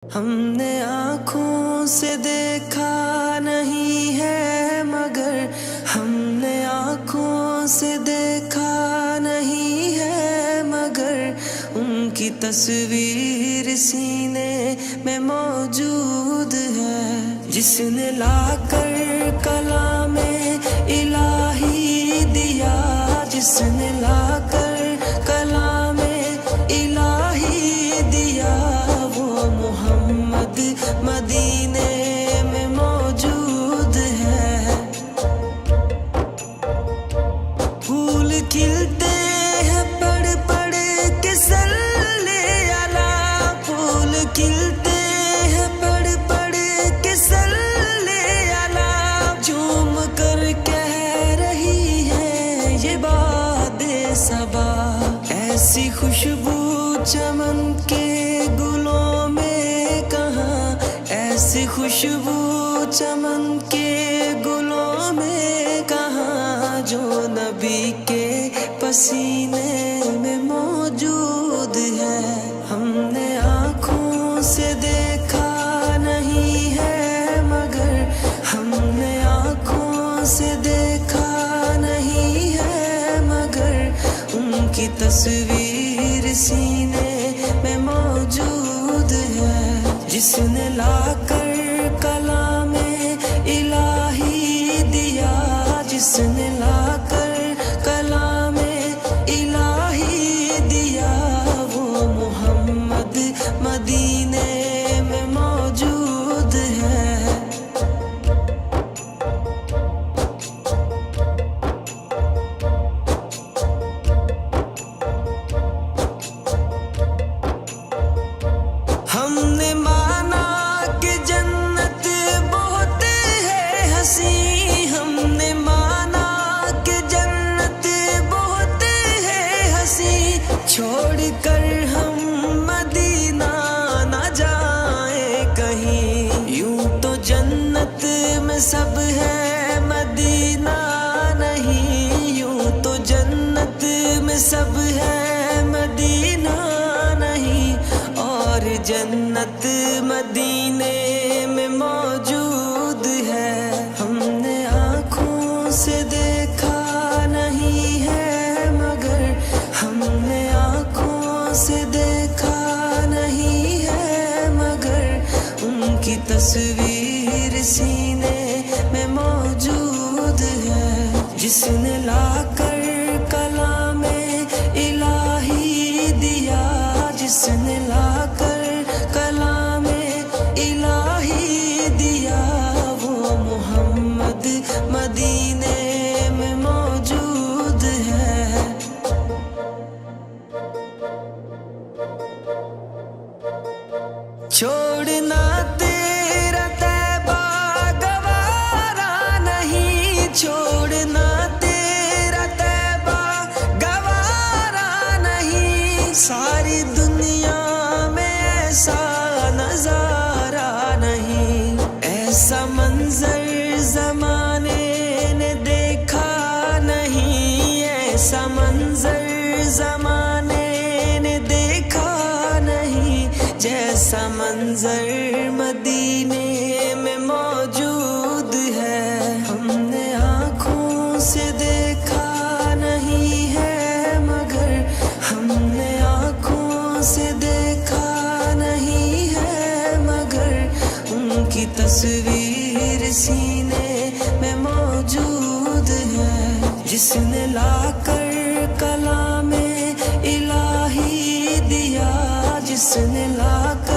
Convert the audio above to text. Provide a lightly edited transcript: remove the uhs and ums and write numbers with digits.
ہم نے آنکھوں سے دیکھا نہیں ہے مگر ہم نے آنکھوں سے دیکھا نہیں ہے مگر ان کی تصویر سینے میں موجود ہے، جس نے لا کر کلام الہی دیا، جس نے لا کر کلام الہی دیا، وہ محمد مدینے میں موجود ہے۔ پھول کھلتے ہیں پڑھ پڑھ کے صلی علی، پھول کھلتے ہیں پڑھ پڑھ کے صلی علی، جھوم کر کہہ رہی ہے یہ باد صبا، ایسی خوشبو چمن کے گلوں میں کہاں، ایسی خوشبو چمن کے گلوں میں کہاں، جو نبی کے پسینے میں موجود ہے۔ ہم نے آنکھوں سے دیکھا نہیں ہے مگر ہم نے آنکھوں سے دیکھا نہیں ہے مگر ان کی تصویر سینے میں موجود ہے، جس نے لا کر کلام الہی دیا، جس نے لا کر کلام الہی دیا، وہ محمد مدینے میں موجود ہے۔ ہم نے مانا کہ جنت بہت ہے حسین، ہم نے مانا کہ جنت بہت ہے حسین، چھوڑ کر ہم مدینہ نہ جائیں کہیں، یوں تو جنت میں سب ہے مدینہ نہیں، یوں تو جنت میں سب ہے مدینہ نہیں، اور جنت مدینے میں موجود ہے۔ ہم نے آنکھوں سے دیکھا نہیں ہے مگر ہم نے آنکھوں سے دیکھا نہیں ہے مگر ان کی تصویر سینے میں موجود ہے، جس نے لا کر کلام الہی دیا، جس نے لا کر کلام الہی دیا، وہ محمد مدینے میں موجود ہے۔ چھوڑنا تیرا طیبہ گوارا نہیں، چھوڑنا تیرا طیبہ گوارا نہیں، ساری دنیا میں ایسا نظارہ نہیں، ایسا منظر زمانے نے دیکھا نہیں، ایسا منظر زمانے نے دیکھا نہیں، جیسا منظر مدینے میں موجود ہے۔ ہم نے آنکھوں سے دیکھا نہیں ہے مگر ہم نے آنکھوں سے دیکھا نہیں ہے مگر ان کی تصویر سینے میں موجود ہے، جس نے لا کر کلام الہی دیا، جس نے لا کر